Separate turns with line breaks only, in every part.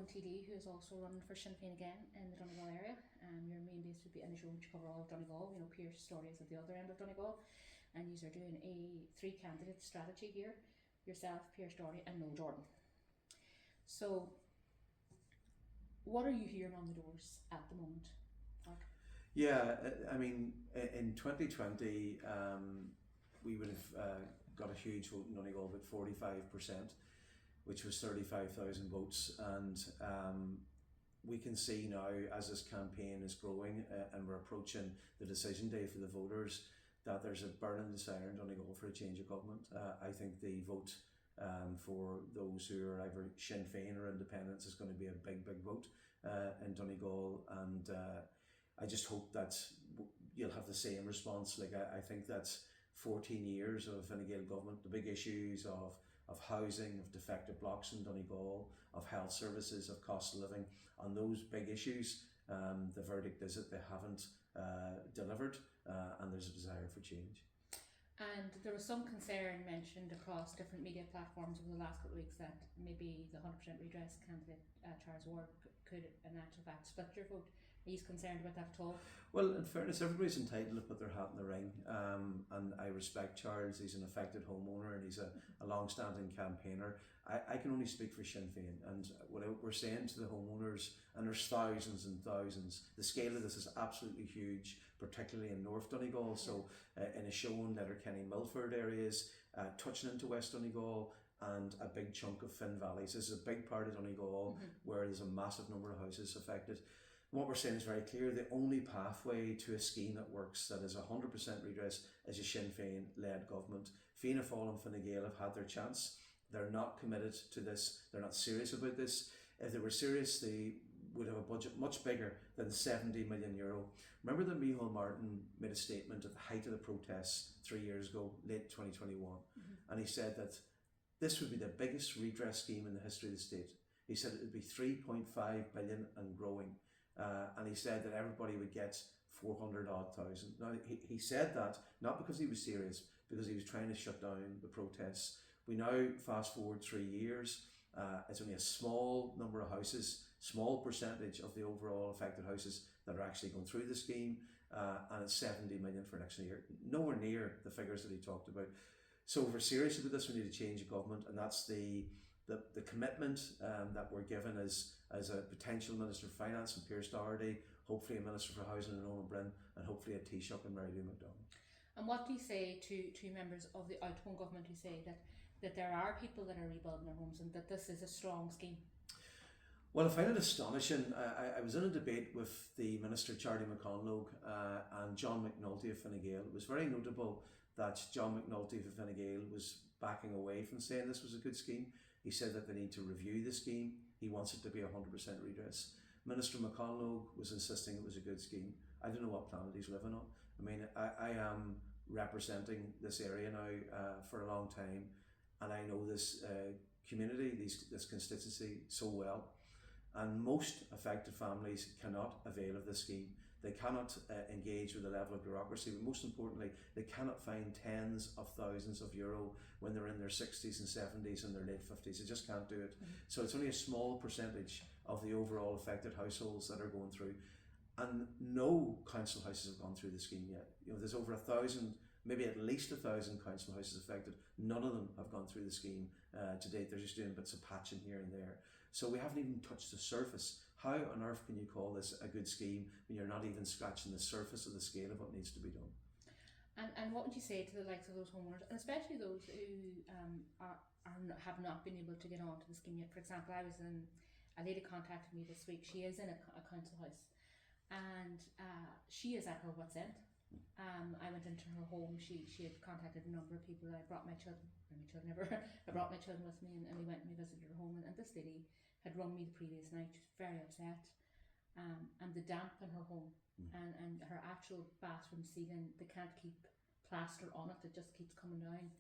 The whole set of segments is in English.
Owen TD, who is also running for Sinn Féin again in the Donegal area. Your main base would be in the show which cover all of Donegal. Pierce Story is at the other end of Donegal, and you are doing a 3-candidate strategy here: yourself, Pierce Doherty, and Noel Jordan. So, what are you hearing on the doors at the moment, Mark?
Yeah, I mean, in 2020, we would have got a huge vote in Donegal, about 45%, which was 35,000 votes, and we can see now as this campaign is growing and we're approaching the decision day for the voters that there's a burning desire in Donegal for a change of government. I think the vote for those who are either Sinn Féin or independents is going to be a big vote in Donegal, and I just hope that you'll have the same response. Like I think that's 14 years of Fine Gael government, the big issues of housing, of defective blocks in Donegal, of health services, of cost of living, on those big issues, the verdict is that they haven't delivered, and there's a desire for change.
And there was some concern mentioned across different media platforms over the last couple of weeks that maybe the 100% redress candidate, Charles Ward, could in actual fact split your vote. Are you concerned about that at all?
Well, in fairness, everybody's entitled to put their hat in the ring, and I respect Charles. He's an affected homeowner and he's a long-standing campaigner. I can only speak for Sinn Féin, and what we're saying to the homeowners, and there's thousands and thousands, the scale of this is absolutely huge, particularly in North Donegal. So in a show in Letterkenny, Milford areas, touching into West Donegal, and a big chunk of Finn Valleys. This is a big part of Donegal where there's a massive number of houses affected. What we're saying is very clear: the only pathway to a scheme that works, that is 100% redress, is a Sinn Féin led government. Fianna Fáil and Fine Gael have had their chance. They're not committed to this. They're not serious about this. If they were serious, they would have a budget much bigger than €70 million. Remember that Micheál Martin made a statement at the height of the protests 3 years ago, late 2021, and he said that this would be the biggest redress scheme in the history of the state. He said it would be 3.5 billion and growing. And he said that everybody would get 400 odd thousand. Now he said that not because he was serious, because he was trying to shut down the protests. We now fast forward 3 years. It's only a small number of houses, small percentage of the overall affected houses that are actually going through the scheme, and it's 70 million for next year. Nowhere near the figures that he talked about. So if we're serious about this, we need to change the government, and that's the commitment that we're given as a potential Minister for Finance in Pierce Doherty, hopefully a Minister for Housing in Owen Bryn, and hopefully a Taoiseach in Mary Lou McDonald.
And what do you say to members of the outgoing government who say that there are people that are rebuilding their homes and that this is a strong scheme?
Well, I find it astonishing. I was in a debate with the Minister Charlie McConlogue and John McNulty of Fine Gael. It was very notable that John McNulty of Fine Gael was backing away from saying this was a good scheme. He said that they need to review the scheme. He wants it to be 100% redress. Minister McConlogue was insisting it was a good scheme. I don't know what planet he's living on. I mean, I am representing this area now for a long time, and I know this community, this constituency so well. And most affected families cannot avail of this scheme. They cannot engage with the level of bureaucracy, but most importantly, they cannot find tens of thousands of euro when they're in their 60s and 70s and their late 50s. They just can't do it. So it's only a small percentage of the overall affected households that are going through. And no council houses have gone through the scheme yet. There's over 1,000, maybe at least 1,000 council houses affected. None of them have gone through the scheme to date. They're just doing bits of patching here and there. So we haven't even touched the surface. How on earth can you call this a good scheme when you're not even scratching the surface of the scale of what needs to be done?
And what would you say to the likes of those homeowners, and especially those who have not been able to get onto the scheme yet? For example, a lady contacted me this week. She is in a council house, and she is at her wit's end. I went into her home. She had contacted a number of people. I brought my children. I brought my children with me, and we went and we visited her home. And this lady had rung me the previous night. She was very upset, and the damp in her home, and her actual bathroom ceiling, they can't keep plaster on it. It just keeps coming down.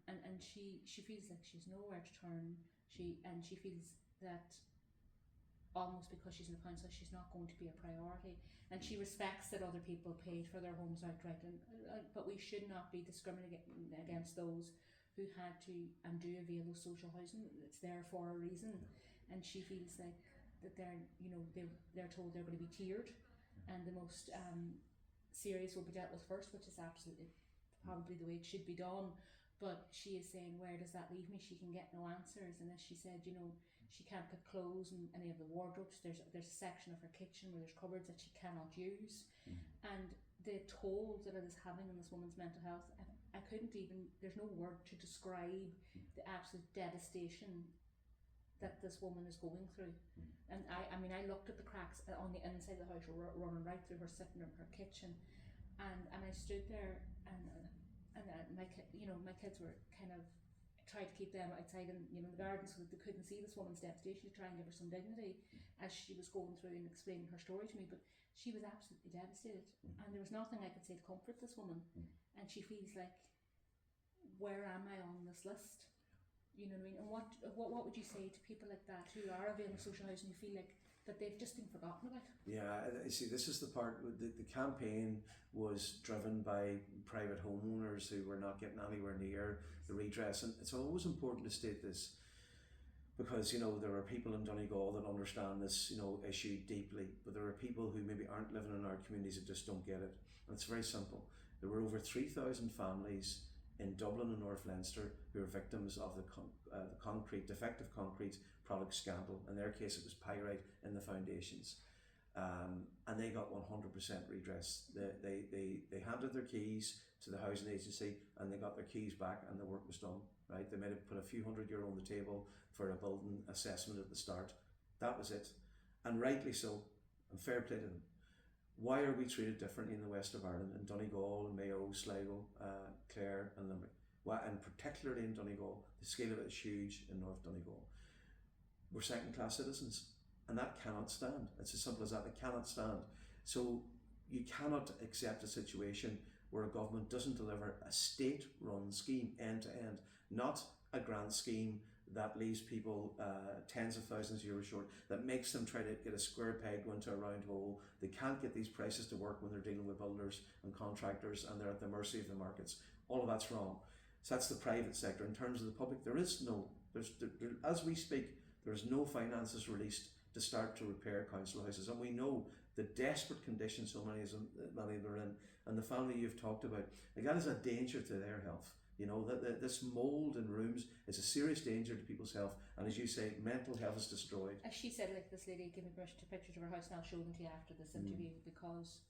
And she feels like she's nowhere to turn. She feels that almost because she's in the council, she's not going to be a priority, and she respects that other people paid for their homes outright, but we should not be discriminating against those who had to and do avail of social housing. It's there for a reason. and she feels like that they're, you know, they're told they're going to be tiered, and the most serious will be dealt with first, which is absolutely probably the way it should be done. But she is saying, where does that leave me? She can get no answers. And as she said, you know, she can't put clothes in any of the wardrobes. There's a section of her kitchen where there's cupboards that she cannot use. And the toll that it is having on this woman's mental health, I couldn't even, there's no word to describe the absolute devastation that this woman is going through. And I mean, I looked at the cracks on the inside of the house running right through her sitting room, her kitchen. And I stood there and my kids were kind of tried to keep them outside in, you know, the garden so that they couldn't see this woman's devastation, to try and give her some dignity as she was going through and explaining her story to me. But she was absolutely devastated, and there was nothing I could say to comfort this woman. And she feels like, where am I on this list? You know what I mean? And what would you say to people like that who are availing of social housing, who feel like that they've just been forgotten about?
Yeah, you see, this is the part. The campaign was driven by private homeowners who were not getting anywhere near the redress, and it's always important to state this, because, you know, there are people in Donegal that understand this, you know, issue deeply, but there are people who maybe aren't living in our communities that just don't get it. And it's very simple. There were over 3,000 families in Dublin and North Leinster who are victims of the defective concrete product scandal. In their case, it was pyrite in the foundations, and they got 100% redress. They handed their keys to the housing agency, and they got their keys back, and the work was done. Right? They might have put a few €100 on the table for a building assessment at the start. That was it, and rightly so, and fair play to them. Why are we treated differently in the west of Ireland, in Donegal, Mayo, Sligo, Clare and Limerick? Why, and particularly in Donegal, the scale of it is huge in North Donegal. We're second-class citizens, and that cannot stand. It's as simple as that. It cannot stand. So you cannot accept a situation where a government doesn't deliver a state-run scheme end-to-end, not a grant scheme that leaves people tens of thousands of euros short, that makes them try to get a square peg going to a round hole. They can't get these prices to work when they're dealing with builders and contractors, and they're at the mercy of the markets. All of that's wrong. So that's the private sector. In terms of the public, as we speak, there's no finances released to start to repair council houses, and we know the desperate condition so many of them are in, and the family you've talked about, like, that is a danger to their health. You know, that this mould in rooms is a serious danger to people's health, and as you say, mental health is destroyed.
As she said, like, this lady gave me permission to pictures of her house, and I'll show them to you after this interview, because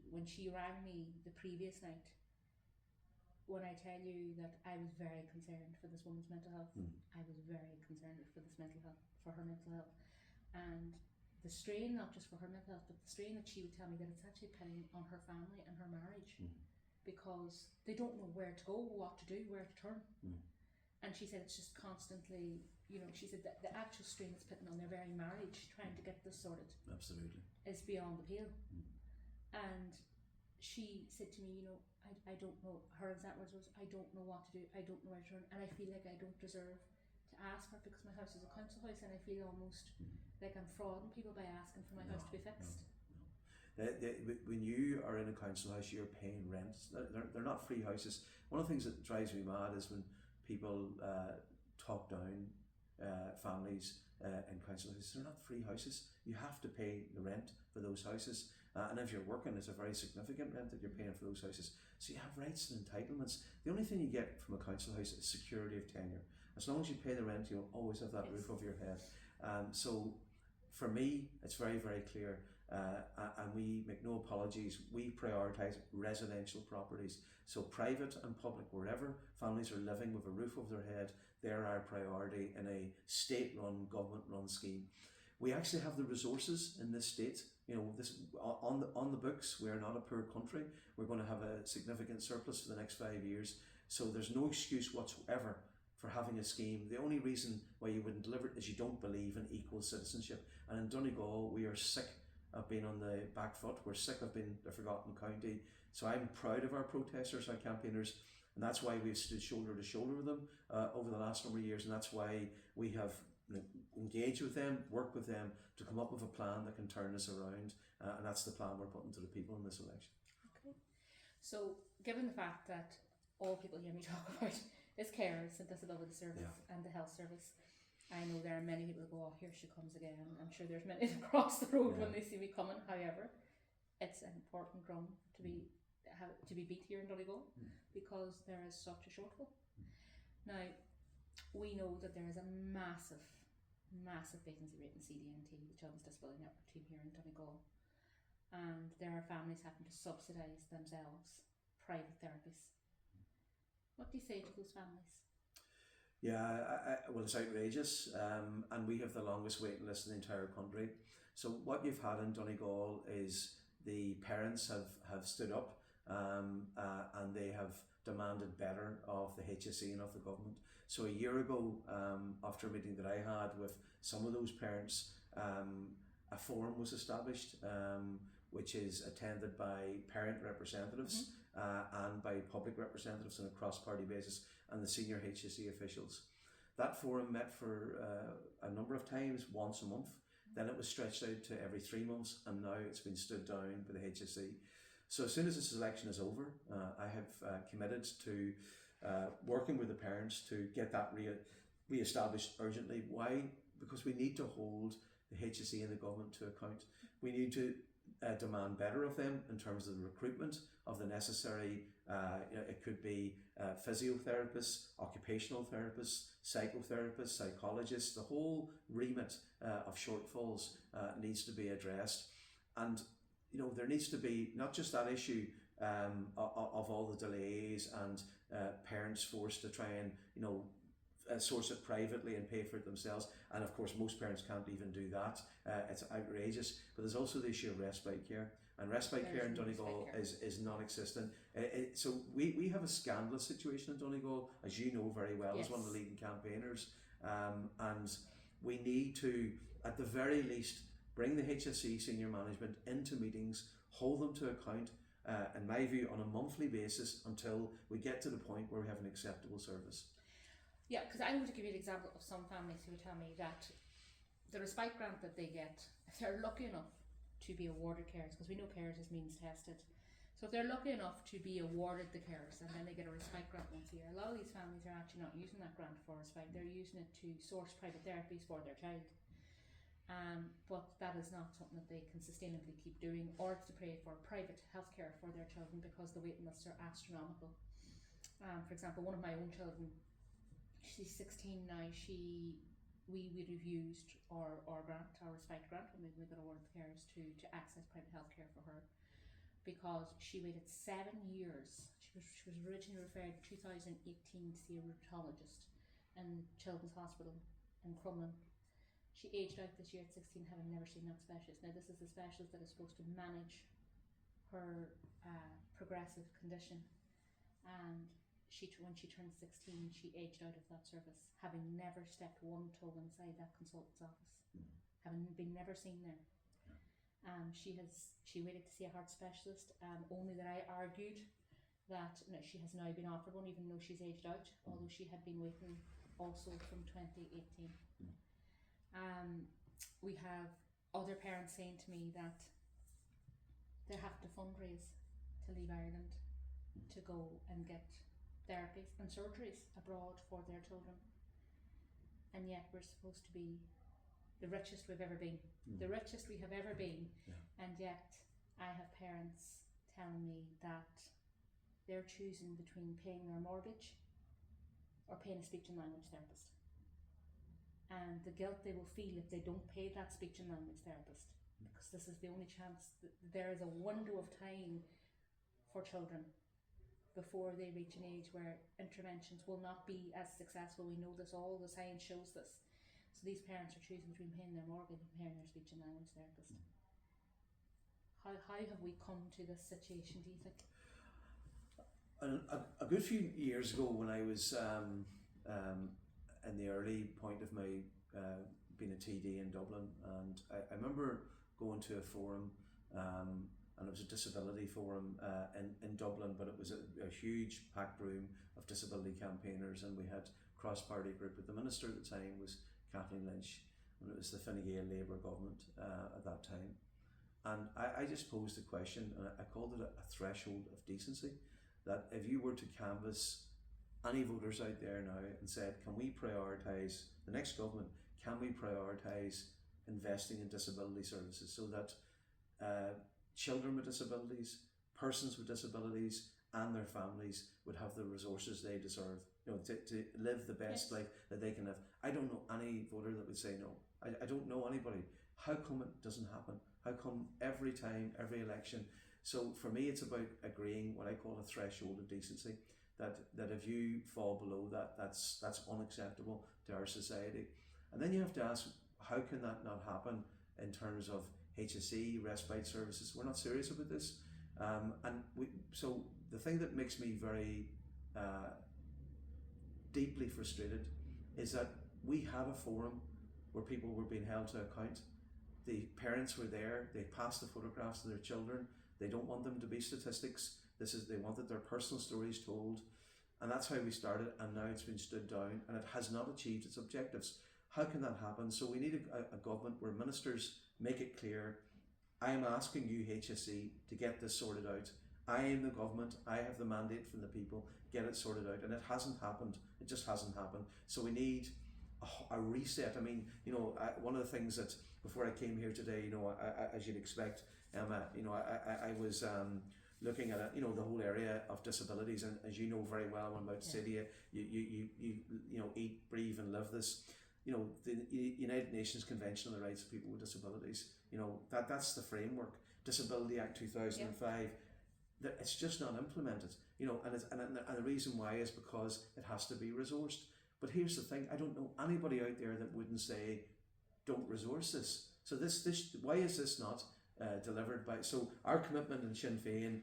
when she rang me the previous night, when I tell you that I was very concerned for this woman's mental health, I was very concerned for her mental health, and the strain, not just for her mental health, but the strain that she would tell me that it's actually pinning on her family and her marriage. Because they don't know where to go, what to do, where to turn. And she said it's just constantly, you know, she said that the actual strain it's putting on their very marriage, trying to get this sorted,
absolutely,
is beyond the pale. And she said to me, you know, I don't know, her exact words was, I don't know what to do, I don't know where to turn, and I feel like I don't deserve to ask her, because my house is a council house, and I feel almost like I'm frauding people by asking for my house to be fixed.
When you are in a council house, you're paying rent. They're not free houses. One of the things that drives me mad is when people talk down families in council houses. They're not free houses. You have to pay the rent for those houses, and if you're working, it's a very significant rent that you're paying for those houses. So you have rights and entitlements. The only thing you get from a council house is security of tenure. As long as you pay the rent, you'll always have that roof over your head. So for me, it's very, very clear. And we make no apologies. We prioritise residential properties. So private and public, wherever families are living with a roof over their head, they're our priority in a state-run, government-run scheme. We actually have the resources in this state. You know, this on the books. We are not a poor country. We're going to have a significant surplus for the next 5 years. So there's no excuse whatsoever for having a scheme. The only reason why you wouldn't deliver it is you don't believe in equal citizenship. And in Donegal, we are sick of being on the back foot. We're sick of being the forgotten county. So I'm proud of our protesters, our campaigners, and that's why we've stood shoulder to shoulder with them over the last number of years, and that's why we have engaged with them, worked with them to come up with a plan that can turn this around, and that's the plan we're putting to the people in this election.
Okay. So, given the fact that all people hear me talk about is carers and disability service and the health service, I know there are many people who go, oh, here she comes again. I'm sure there's many across the road when they see me coming. However, it's an important drum to be beat here in Donegal because there is such a shortfall. Now, we know that there is a massive vacancy rate in CDNT, the Children's Disability Network team here in Donegal, and there are families having to subsidise themselves private therapies. What do you say to those families?
Yeah, well, it's outrageous, and we have the longest waiting list in the entire country. So what you've had in Donegal is the parents have stood up and they have demanded better of the HSE and of the government. So a year ago, after a meeting that I had with some of those parents, a forum was established, which is attended by parent representatives and by public representatives on a cross-party basis and the senior HSE officials. That forum met for a number of times, once a month. Then it was stretched out to every 3 months, and now it's been stood down by the HSE. So as soon as this election is over, I have committed to working with the parents to get that re-established urgently. Why? Because we need to hold the HSE and the government to account. We need to demand better of them in terms of the recruitment of the necessary, it could be physiotherapists, occupational therapists, psychotherapists, psychologists. The whole remit of shortfalls needs to be addressed. And there needs to be not just that issue of all the delays and parents forced to try and source it privately and pay for it themselves, and of course most parents can't even do that. It's outrageous. But there's also the issue of respite care, and respite care in Donegal is non-existent. So we have a scandalous situation in Donegal, as you know very well, as one of the leading campaigners, and we need to, at the very least, bring the HSE senior management into meetings, hold them to account, in my view, on a monthly basis until we get to the point where we have an acceptable service.
Yeah, because I'm going to give you an example of some families who tell me that the respite grant that they get, if they're lucky enough to be awarded carers, because we know carers is means tested, so if they're lucky enough to be awarded the carers and then they get a respite grant once a year, a lot of these families are actually not using that grant for respite, they're using it to source private therapies for their child. But that is not something that they can sustainably keep doing, or to pay for private healthcare for their children, because the waiting lists are astronomical. For example, one of my own children, she's 16 now, we would have used our grant, our respite grant, when we got awarded the carers to access private healthcare for her, because she waited 7 years. She was originally referred in 2018 to see a rheumatologist in Children's Hospital in Crumlin. She aged out this year at 16, having never seen that specialist. Now this is the specialist that is supposed to manage her progressive condition, and when she turned 16, she aged out of that service, having never stepped one toe inside that consultant's office, having been never seen there. She waited to see a heart specialist, only that I argued that she has now been offered one, even though she's aged out, although she had been waiting also from 2018. We have other parents saying to me that they have to fundraise to leave Ireland to go and get therapies and surgeries abroad for their children, and yet we're supposed to be the richest we've ever been, the richest we have ever been, and yet I have parents telling me that they're choosing between paying their mortgage or paying a speech and language therapist, and the guilt they will feel if they don't pay that speech and language therapist, because this is the only chance that there is a window of time for children before they reach an age where interventions will not be as successful. We know this, all the science shows this. So these parents are choosing between paying their mortgage and paying their speech and language therapist. How have we come to this situation, do you think?
A good few years ago, when I was in the early point of my being a TD in Dublin, and I remember going to a forum, and it was a disability forum in Dublin, but it was a huge packed room of disability campaigners, and we had cross-party group, but the minister at the time was Kathleen Lynch, and it was the Fine Gael Labour government at that time. And I just posed the question, and I called it a threshold of decency, that if you were to canvass any voters out there now and said, can we prioritise, the next government, can we prioritise investing in disability services so that children with disabilities, persons with disabilities, and their families would have the resources they deserve, to live the best life that they can live. I don't know any voter that would say no. I don't know anybody. How come it doesn't happen? How come every time, every election? So for me, it's about agreeing what I call a threshold of decency. That if you fall below that, that's unacceptable to our society. And then you have to ask, how can that not happen in terms of HSE, respite services? We're not serious about this. So the thing that makes me very deeply frustrated is that we had a forum where people were being held to account. The parents were there, they passed the photographs of their children. They don't want them to be statistics. They wanted their personal stories told. And that's how we started, and now it's been stood down and it has not achieved its objectives. How can that happen? So we need a government where ministers make it clear, I am asking you, HSE, to get this sorted out. I am the government, I have the mandate from the people, get it sorted out. And it hasn't happened, it just hasn't happened. So we need a reset. I mean, one of the things that, before I came here today, as you'd expect, Emma, I was looking at the whole area of disabilities, and as you know very well, I'm about to say to you, you eat, breathe and live this. The United Nations Convention on the Rights of People with Disabilities, that's the framework. Disability Act 2005, it's just not implemented, and the reason why is because it has to be resourced. But here's the thing, I don't know anybody out there that wouldn't say, don't resource this. So this why is this not delivered by? So our commitment in Sinn Féin,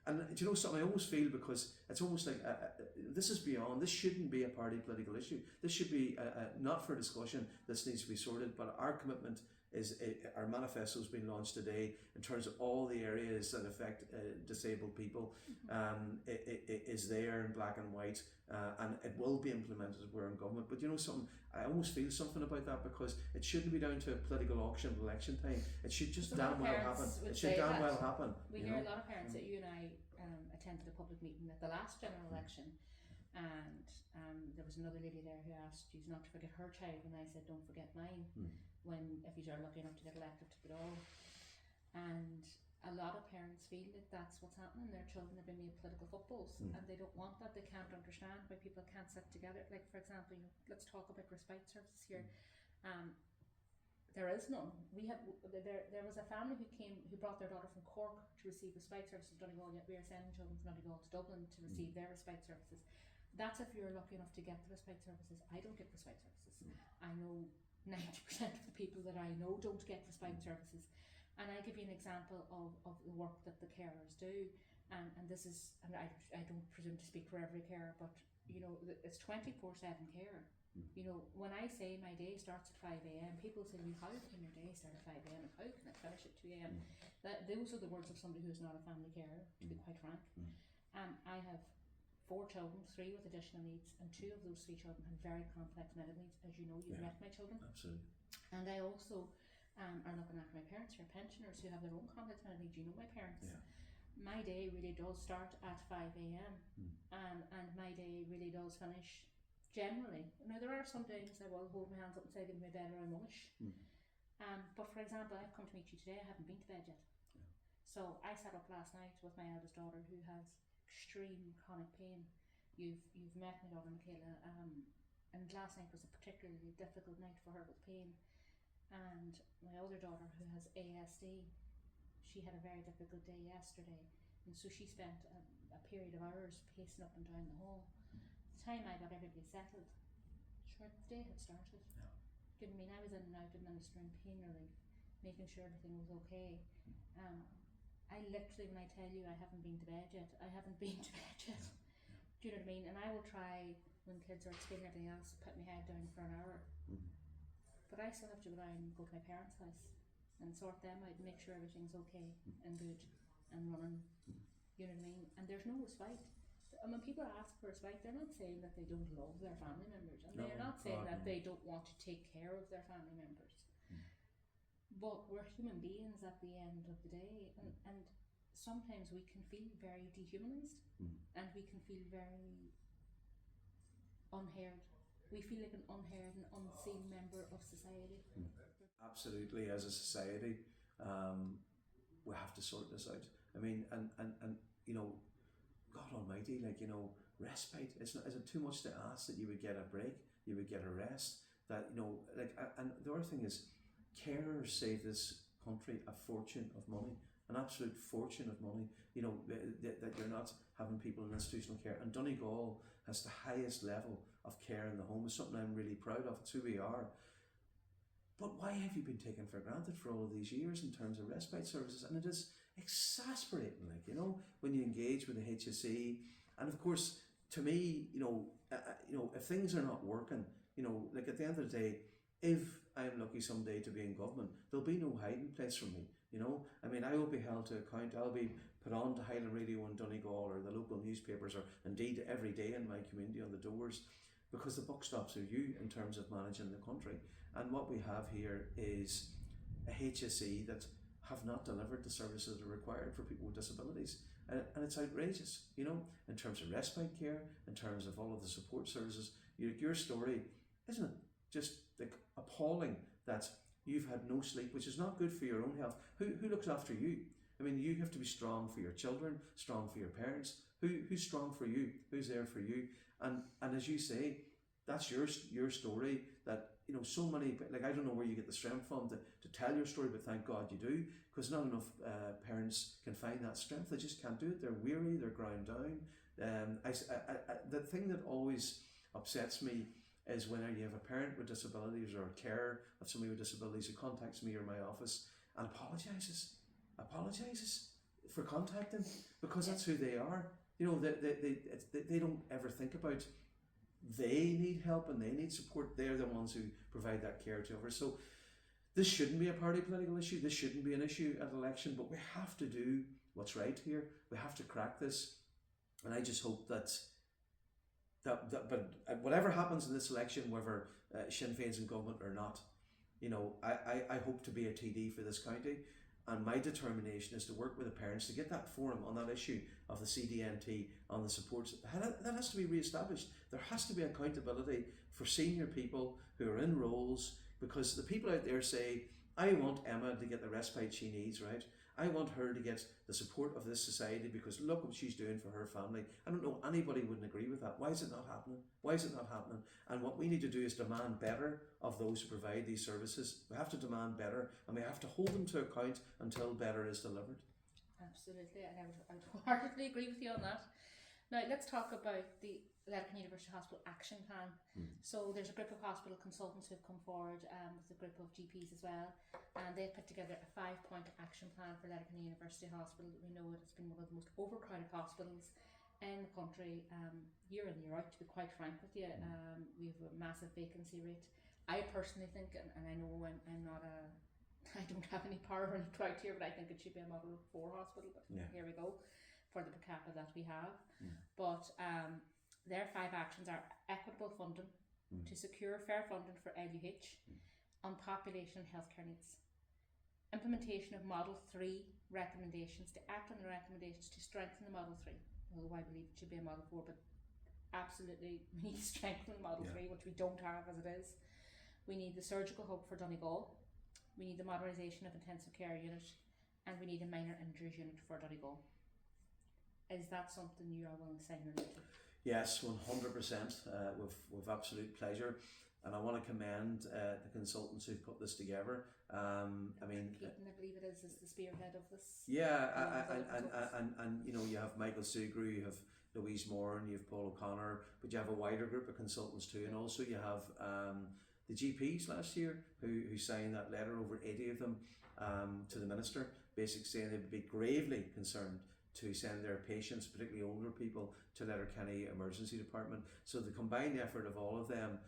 and do you know something, I almost feel, because it's almost like this is beyond, this shouldn't be a party political issue. This should be not for discussion, this needs to be sorted, but our commitment is, our manifesto has been launched today in terms of all the areas that affect disabled people. It is there in black and white, and it will be implemented if we're in government. But you know something, I almost feel something about that, because it shouldn't be down to a political auction at election time. It should just damn well happen. It should damn well happen.
We hear a lot of parents that you and I attended a public meeting at the last general election, and there was another lady there who asked you not to forget her child, and I said don't forget mine, when if you are lucky enough to get elected to it all. And a lot of parents feel that that's what's happening. Their children have been made political footballs, and they don't want that. They can't understand why people can't sit together. Like, for example, let's talk about respite services here. There is none. There was a family who brought their daughter from Cork to receive respite services in Donegal, yet we are sending children from Donegal to Dublin to receive their respite services. That's if you're lucky enough to get the respite services. I don't get respite services. I know 90% of the people that I know don't get respite services. And I give you an example of the work that the carers do. And this is, and I don't presume to speak for every carer, but it's 24/7 care. When I say my day starts at 5 a.m, people say to me, how can your day start at 5 a.m. and how can it finish at 2 a.m? Those are the words of somebody who's not a family carer, to be quite frank. I have 4 children, 3 with additional needs, and 2 of those 3 children have very complex medical needs. As you know, you've met my children.
Absolutely.
And I also are looking after my parents who are pensioners who have their own complex medical needs. You know my parents.
Yeah.
My day really does start at 5 a.m. And my day really does finish generally. Now there are some days I will hold my hands up and say, give me a bed or I'm mush. But for example, I've come to meet you today, I haven't been to bed yet. So I sat up last night with my eldest daughter who has extreme chronic pain. You've met my daughter Michaela, and last night was a particularly difficult night for her with pain. And my other daughter who has ASD, she had a very difficult day yesterday, and so she spent a period of hours pacing up and down the hall. The time I got everybody settled, sure, the day had started. Do you know what I mean? I was in and out administering pain relief, making sure everything was okay. I literally, when I tell you I haven't been to bed yet, I haven't been to bed yet. Do you know what I mean? And I will try, when kids are at school and everything else, put my head down for an hour. But I still have to go down and go to my parents' house and sort them out and make sure everything's okay and good and running. You know what I mean? And there's no respite. And when people ask for respite, they're not saying that they don't love their family members, and they're not saying that they don't want to take care of their family members. But we're human beings at the end of the day, and sometimes we can feel very dehumanized, and we can feel very unheard. we feel like an unheard and unseen member of society.
Absolutely, as a society, we have to sort this out. I mean, and you know, God Almighty, like, you know, respite. Is it too much to ask that you would get a break, you would get a rest? That, you know, like, and the other thing is, carers save this country a fortune of money, an absolute fortune of money. You know, that you're not having people in institutional care. And Donegal has the highest level of care in the home. It's something I'm really proud of. It's who we are. But why have you been taken for granted for all of these years in terms of respite services? And it is exasperating, like, you know, when you engage with the HSE. And of course, to me, you know, if things are not working, you know, like, at the end of the day, if I'm lucky someday to be in government, there'll be no hiding place for me. You know, I mean, I will be held to account. I'll be put on to Highland Radio in Donegal or the local newspapers, or indeed every day in my community on the doors, because the buck stops with you in terms of managing the country. And what we have here is a HSE that have not delivered the services that are required for people with disabilities. And it's outrageous, you know, in terms of respite care, in terms of all of the support services. Your story, isn't it just like appalling that you've had no sleep, which is not good for your own health. Who looks after you? I mean, you have to be strong for your children, strong for your parents. Who's strong for you? Who's there for you? And as you say, that's your story. That, you know, so many, like, I don't know where you get the strength from to tell your story, but thank God you do, because not enough parents can find that strength. They just can't do it. They're weary. They're ground down. The thing that always upsets me is when you have a parent with disabilities or a carer of somebody with disabilities who contacts me or my office and apologises for contacting, because that's who they are. You know, they don't ever think about they need help and they need support. They're the ones who provide that care to others. So this shouldn't be a party political issue. This shouldn't be an issue at election, but we have to do what's right here. We have to crack this. And I just hope that whatever happens in this election, whether Sinn Féin's in government or not, you know, I hope to be a TD for this county, and my determination is to work with the parents to get that forum on that issue of the CDNT, on the supports. That has to be re-established. There has to be accountability for senior people who are in roles, because the people out there say, I want Emma to get the respite she needs, right? I want her to get the support of this society because look what she's doing for her family. I don't know anybody wouldn't agree with that. Why is it not happening? Why is it not happening? And what we need to do is demand better of those who provide these services. We have to demand better, and we have to hold them to account until better is delivered.
Absolutely, and I would wholeheartedly agree with you on that. Now let's talk about the Letterkenny University Hospital Action Plan. So there's a group of hospital consultants who've come forward with a group of GPs as well, and they've put together a 5-point action plan for Letterkenny University Hospital. We know it's been one of the most overcrowded hospitals in the country, year in, year out, to be quite frank with you. We have a massive vacancy rate. I personally think, and I know I'm not I don't have any power or any clout here, but I think it should be a model 4 hospital, but here we go, for the per capita that we have. But their 5 actions are equitable funding to secure fair funding for LUH on population and healthcare needs, implementation of Model 3 recommendations, to act on the recommendations to strengthen the Model 3, although I believe it should be a Model 4, but absolutely we need to strengthen the Model 3, which we don't have as it is. We need the surgical hub for Donegal, we need the modernisation of intensive care unit, and we need a minor injuries unit for Donegal. Is that something you are willing to sign your name to?
Yes, 100%, with absolute pleasure, and I want to commend the consultants who've put this together. I mean,
Keaton, I believe it is the spearhead of this.
Yeah, and you know, you have Michael Sugru, you have Louise Moore, and you have Paul O'Connor, but you have a wider group of consultants too, and also you have the GPs last year who signed that letter, over 80 of them, to the Minister, basically saying they would be gravely concerned to send their patients, particularly older people, to Letterkenny Emergency Department. So the combined effort of all of them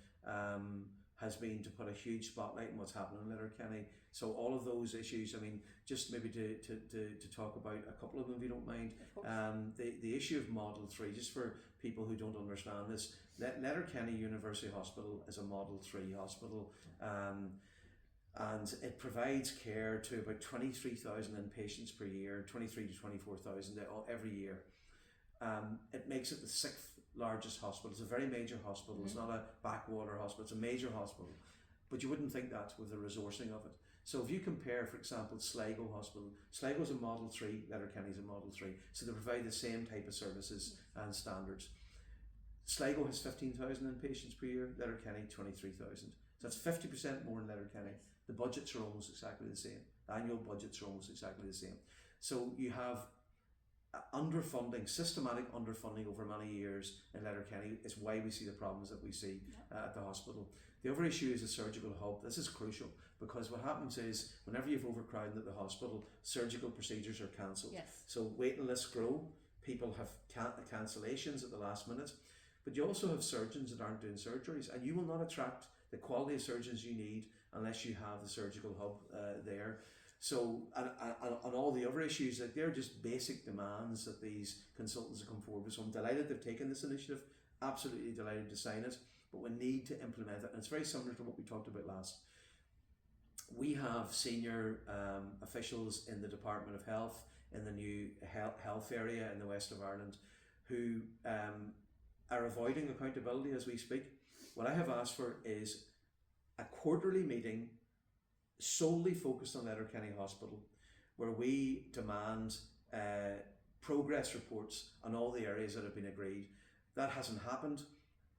has been to put a huge spotlight on what's happening in Letterkenny. So all of those issues, I mean, just maybe to talk about a couple of them if you don't mind. The issue of Model 3, just for people who don't understand this, Letterkenny University Hospital is a Model 3 hospital, and it provides care to about 23,000 inpatients per year, 23 to 24,000 every year. it makes it the 6th largest hospital. It's a very major hospital. It's not a backwater hospital. It's a major hospital. But you wouldn't think that with the resourcing of it. So if you compare, for example, Sligo Hospital, Sligo's a Model 3, Letterkenny's a Model 3. So they provide the same type of services and standards. Sligo has 15,000 inpatients per year, Letterkenny 23,000. So that's 50% more than Letterkenny. The budgets are almost exactly the same. The annual budgets are almost exactly the same. So you have underfunding, systematic underfunding over many years in Letterkenny is why we see the problems that we see at the hospital. The other issue is the surgical hub. This is crucial because what happens is whenever you've overcrowding at the hospital, surgical procedures are cancelled.
Yes.
So waiting lists grow, people have cancellations at the last minute, but you also have surgeons that aren't doing surgeries, and you will not attract the quality of surgeons you need unless you have the surgical hub there. So, and all the other issues, like they're just basic demands that these consultants have come forward with. So I'm delighted they've taken this initiative, absolutely delighted to sign it, but we need to implement it. And it's very similar to what we talked about last. We have senior officials in the Department of Health, in the new health area in the west of Ireland, who are avoiding accountability as we speak. What I have asked for is a quarterly meeting solely focused on Letterkenny Hospital, where we demand progress reports on all the areas that have been agreed. That hasn't happened,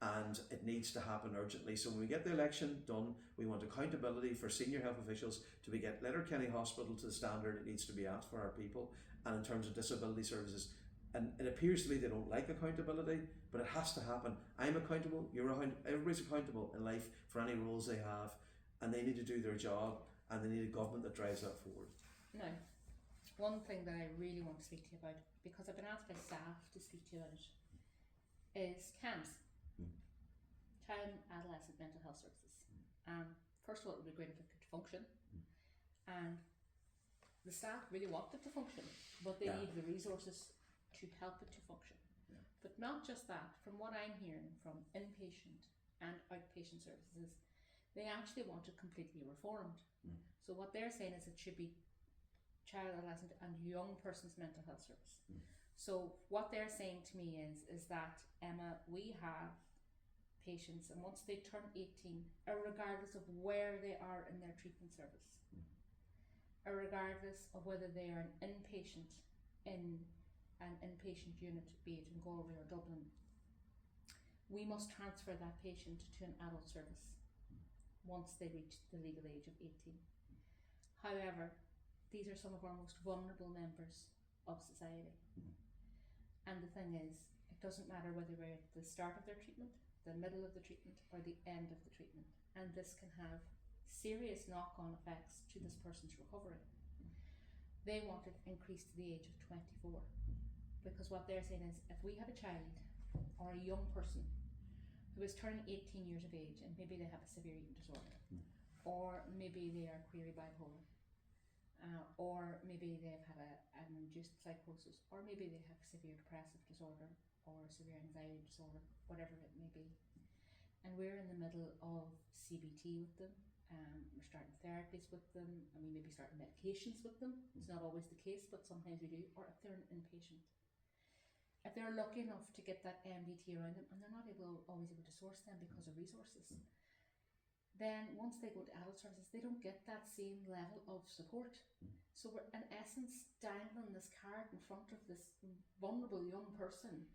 and it needs to happen urgently. So when we get the election done, we want accountability for senior health officials to get Letterkenny Hospital to the standard it needs to be at for our people. And in terms of disability services, and it appears to me they don't like accountability, but it has to happen. I'm accountable, everybody's accountable in life for any roles they have, and they need to do their job, and they need a government that drives that forward.
Now, one thing that I really want to speak to you about, because I've been asked by staff to speak to you about it, is CAMS, Child Adolescent Mental Health Services. First of all, it would be great if it could function, and the staff really want it to function, but they need the resources to help it to function. But not just that, from what I'm hearing from inpatient and outpatient services, they actually want it completely reformed. So what they're saying is it should be child, adolescent and young person's mental health service. So what they're saying to me is that, Emma, we have patients, and once they turn 18, regardless of where they are in their treatment service, regardless of whether they are an inpatient in an inpatient unit, be it in Galway or Dublin, we must transfer that patient to an adult service once they reach the legal age of 18. However, these are some of our most vulnerable members of society. And the thing is, it doesn't matter whether we're at the start of their treatment, the middle of the treatment, or the end of the treatment. And this can have serious knock-on effects to this person's recovery. They want it increased to the age of 24. Because what they're saying is, if we have a child or a young person who is turning 18 years of age, and maybe they have a severe eating disorder, or maybe they are query bipolar, or maybe they've had an induced psychosis, or maybe they have severe depressive disorder or severe anxiety disorder, whatever it may be. And we're in the middle of CBT with them, we're starting therapies with them, and we may be starting medications with them. It's not always the case, but sometimes we do. Or if they're an inpatient, if they're lucky enough to get that MDT around them, and they're not always able to source them because of resources, then once they go to adult services, they don't get that same level of support. So we're in essence dangling this card in front of this vulnerable young person,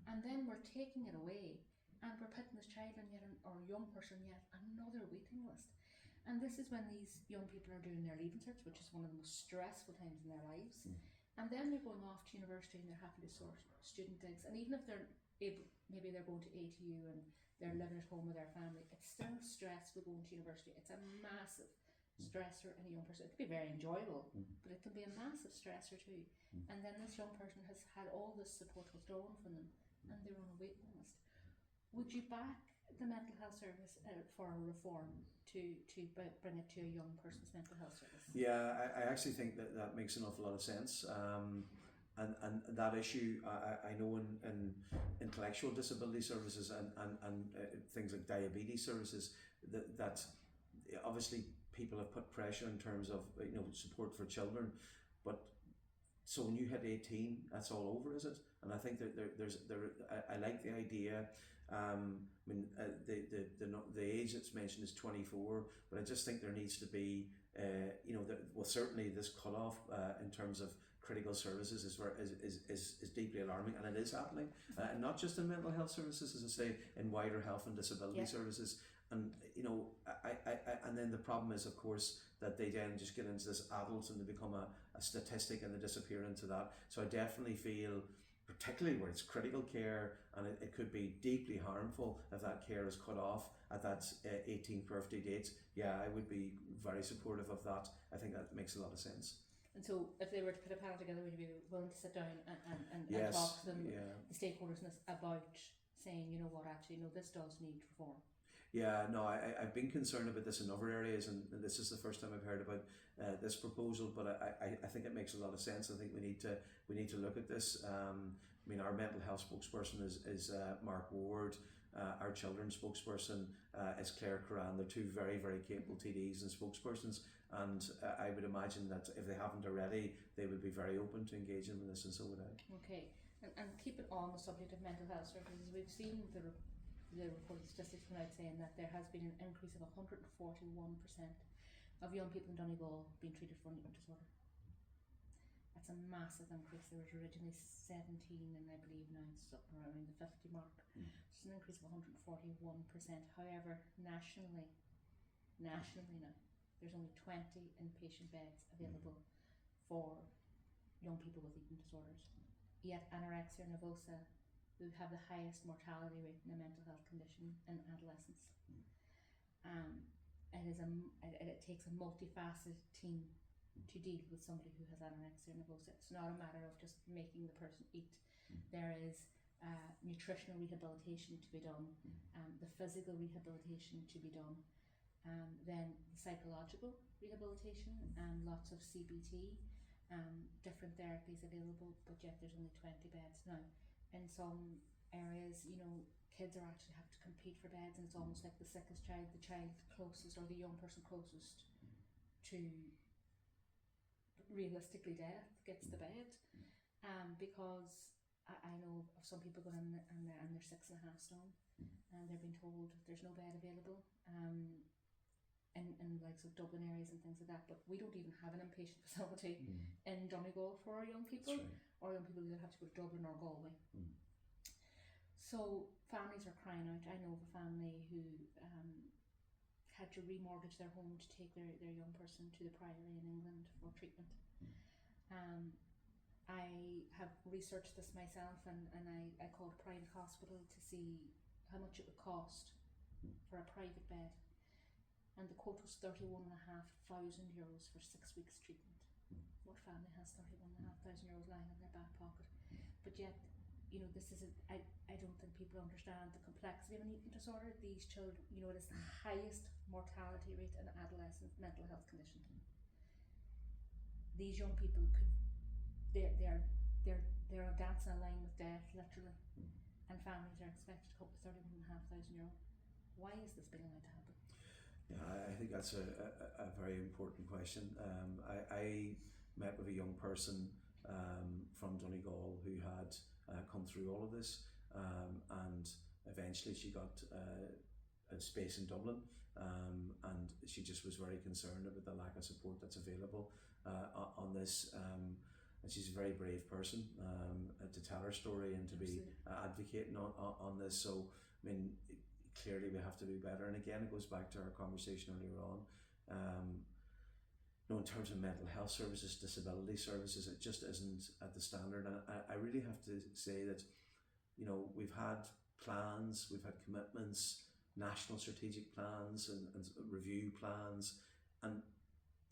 and then we're taking it away, and we're putting this child on or young person yet another waiting list. And this is when these young people are doing their leaving cert, which is one of the most stressful times in their lives. And then they're going off to university and they're having to source student digs. And even if they're able, maybe they're going to ATU and they're living at home with their family, it's still stressful going to university. It's a massive stressor in a young person. It can be very enjoyable, but it can be a massive stressor too. And then this young person has had all this support withdrawn from them, and they're on a waiting list. Would you back the mental health service for a reform to bring it to a young person's mental health service?
Yeah, I actually think that makes an awful lot of sense. And that issue, I know in intellectual disability services and things like diabetes services, that obviously people have put pressure in terms of support for children, but So when you hit 18, that's all over, is it? And I think that I like the idea. The age that's mentioned is 24, but I just think there needs to be, certainly this cutoff in terms of critical services is deeply alarming, and it is happening, and not just in mental health services, as I say, in wider health and disability services. And and then the problem is, of course, that they then just get into this adults and they become a statistic and they disappear into that. So I definitely feel, particularly where it's critical care, and it could be deeply harmful if that care is cut off at that 18th birthday date. Yeah, I would be very supportive of that. I think that makes a lot of sense.
And so if they were to put a panel together, would you be willing to sit down and
Yes,
talk to them, the stakeholders, about saying, you know what, actually, no, this does need reform?
Yeah, no, I've been concerned about this in other areas, and this is the first time I've heard about this proposal, but I think it makes a lot of sense. I think we need to look at this. Our mental health spokesperson is Mark Ward. Our children's spokesperson is Claire Curran. They're two very, very capable TDs and spokespersons, and I would imagine that if they haven't already, they would be very open to engaging with this, and so would I.
Okay, and keep it on the subject of mental health services. We've seen the reported statistics come out saying that there has been an increase of 141% of young people in Donegal being treated for an eating disorder. That's a massive increase. There was originally 17, and I believe now it's up around the 50 mark. It's an increase of 141%. However, nationally now, there's only 20 inpatient beds available for young people with eating disorders. Yet anorexia nervosa, who have the highest mortality rate in a mental health condition in adolescence. It takes a multifaceted team to deal with somebody who has anorexia nervosa. It's not a matter of just making the person eat. There is nutritional rehabilitation to be done, the physical rehabilitation to be done, then the psychological rehabilitation, and lots of CBT, different therapies available, but yet there's only 20 beds now. In some areas, kids are actually have to compete for beds, and it's almost like the sickest child, the child closest, or the young person closest to realistically death gets the bed. Because I know of some people going in and they're 6.5 stone, and they're being told there's no bed available. In likes of Dublin areas and things like that, but we don't even have an inpatient facility in Donegal for our young people. Or young people either have to go to Dublin or Galway. So families are crying out. I know of a family who had to remortgage their home to take their young person to the Priory in England for treatment. I have researched this myself, and I called a private hospital to see how much it would cost for a private bed, and the quote was €31,500 for 6 weeks treatment. What family has €31,500 lying in their back pocket? But yet, this is I don't think people understand the complexity of an eating disorder. These children, it is the highest mortality rate in adolescent mental health condition. These young people they're dancing a line with death, literally, and families are expected to cope with €31,500. Why is this being allowed to happen?
Yeah, I think that's a very important question. I met with a young person from Donegal who had come through all of this, and eventually she got a space in Dublin, and she just was very concerned about the lack of support that's available on this. And she's a very brave person to tell her story and to be advocating on this. So, clearly we have to do better, and again it goes back to our conversation earlier on. In terms of mental health services, disability services, it just isn't at the standard, and I really have to say that we've had plans, we've had commitments, national strategic plans and review plans, and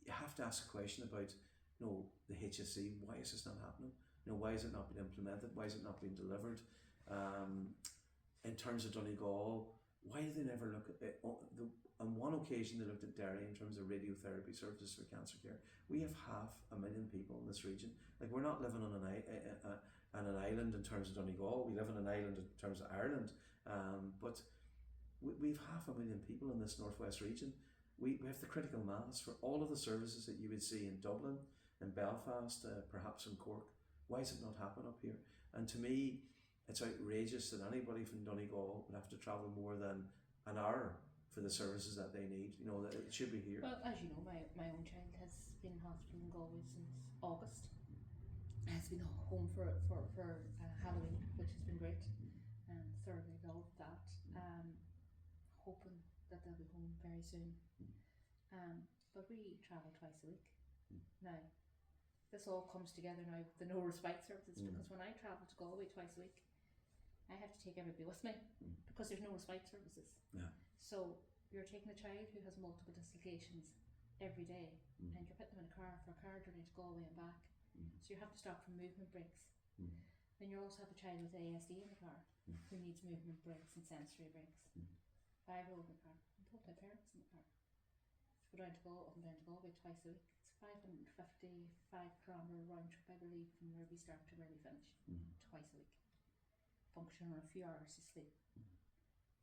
you have to ask a question about the HSE. Why is this not happening? Why is it not being implemented? Why is it not being delivered? In terms of Donegal, why do they never look at it? On one occasion they looked at Derry in terms of radiotherapy services for cancer care. We have 500,000 people in this region. Like, we're not living on an island in terms of Donegal. We live on an island in terms of Ireland, but we've 500,000 people in this northwest region. We have the critical mass for all of the services that you would see in Dublin, in Belfast, perhaps in Cork. Why is it not happening up here? And to me, it's outrageous that anybody from Donegal would have to travel more than an hour for the services that they need. You know, that it should be here.
Well, as you know, my own child has been in hospital in Galway since August. Has been home for Halloween, which has been great, and thoroughly loved that. Hoping that they'll be home very soon. But we travel twice a week. Now, this all comes together now with the no respite services, because when I travel to Galway twice a week, I have to take everybody with me because there's no respite services.
Yeah.
So you're taking a child who has multiple dislocations every day, and you're putting them in a car for a car journey to Galway and back. So you have to stop for movement breaks. Then you also have a child with ASD in the car who needs movement breaks and sensory breaks. 5 year old in the car. I'm told my parents in the car. To go down to Galway twice a week. It's 555 kilometre round trip, I believe, from where we start to where we finish. Twice a week. Function on a few hours of sleep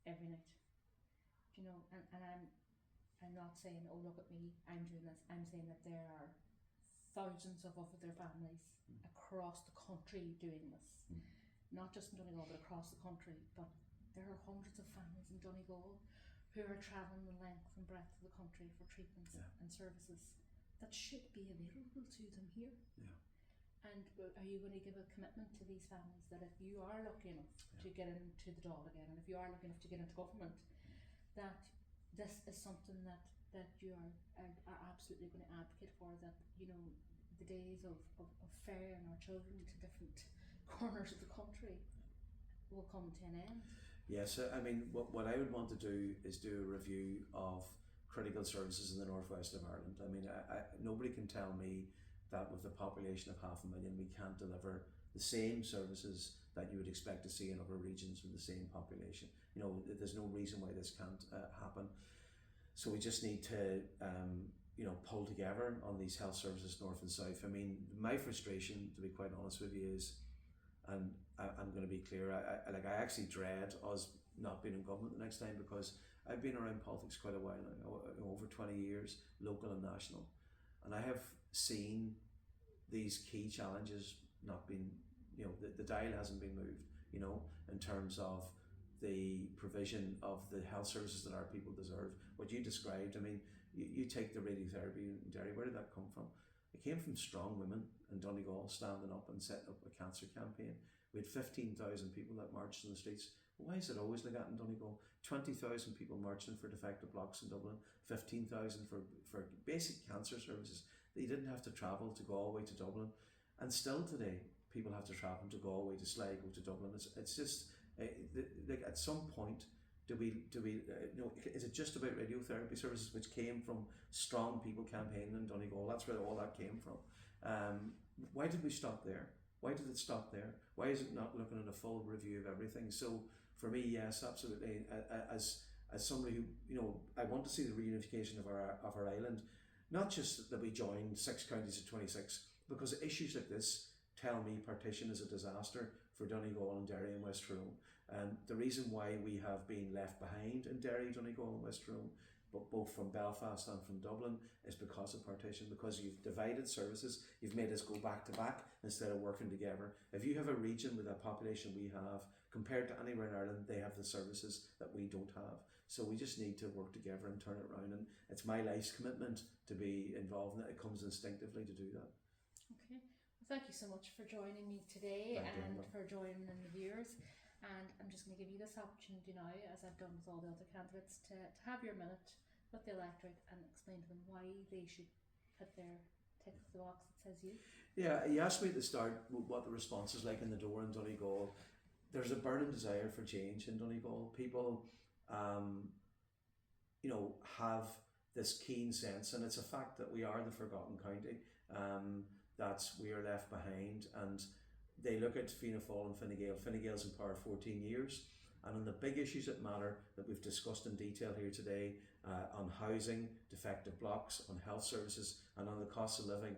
every night. You know, and I'm not saying, oh look at me, I'm doing this. I'm saying that there are thousands of other families across the country doing this. Not just in Donegal, but across the country. But there are hundreds of families in Donegal who are travelling the length and breadth of the country for treatments and services that should be available to them here. Yeah. And are you going to give a commitment to these families that if you are lucky enough to get into the Dáil again, and if you are lucky enough to get into government, that this is something that you are absolutely going to advocate for, that, you know, the days of ferrying our children to different corners of the country will come to an end?
Yes, I mean, what I would want to do is do a review of critical services in the northwest of Ireland. I mean, nobody can tell me that with a population of 500,000 we can't deliver the same services that you would expect to see in other regions with the same population. You know, there's no reason why this can't happen. So we just need to you know, pull together on these health services north and south. I mean, my frustration, to be quite honest with you, is, and I'm going to be clear, I actually dread us not being in government the next time, because I've been around politics quite a while now, over 20 years, local and national, and I have seen these key challenges not being, you know, the dial hasn't been moved, you know, in terms of the provision of the health services that our people deserve. What you described, I mean, you take the radiotherapy in Derry, where did that come from? It came from strong women in Donegal standing up and setting up a cancer campaign. We had 15,000 people that marched in the streets. Why is it always like that in Donegal? 20,000 people marching for defective blocks in Dublin, 15,000 for basic cancer services. They didn't have to travel to Galway to Dublin, and still today people have to travel to Galway to Sligo to Dublin. It's just like, at some point, do we you know, is it just about radiotherapy services, which came from strong people campaigning in Donegal? That's where all that came from. Why did we stop there? Why did it stop there? Why is it not looking at a full review of everything? So for me, yes, absolutely. As somebody who, you know, I want to see the reunification of our island, not just that we joined 6 counties of 26, because issues like this tell me partition is a disaster for Donegal and Derry and West Tyrone. And the reason why we have been left behind in Derry, Donegal and West Tyrone, but both from Belfast and from Dublin, is because of partition, because you've divided services, you've made us go back to back instead of working together. If you have a region with a population we have, compared to anywhere in Ireland, they have the services that we don't have. So we just need to work together and turn it around, and it's my life's commitment to be involved in it. It comes instinctively to do that.
Okay, well, thank you so much for joining me today and for joining in the viewers. And I'm just going to give you this opportunity now, as I've done with all the other candidates, to have your minute with the electorate and explain to them why they should put their tick the box that says you.
Yeah, you asked me at the start what the response is like in the door in Donegal. There's a burning desire for change in Donegal. People, you know, have this keen sense, and it's a fact that we are the forgotten county, that we are left behind, and they look at Fianna Fáil and Fine Gael. Fine Gael's in power 14 years, and on the big issues that matter that we've discussed in detail here today, on housing, defective blocks, on health services, and on the cost of living,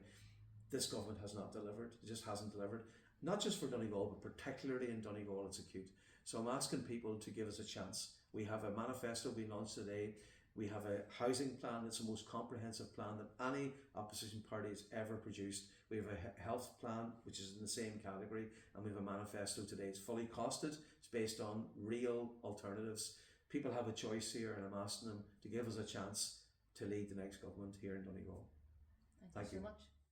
this government has not delivered. It just hasn't delivered. Not just for Donegal, but particularly in Donegal, it's acute. So I'm asking people to give us a chance. We have a manifesto we launched today. We have a housing plan that's the most comprehensive plan that any opposition party has ever produced. We have a health plan which is in the same category, and we have a manifesto today. It's fully costed. It's based on real alternatives. People have a choice here, and I'm asking them to give us a chance to lead the next government here in Donegal.
Thank you so much.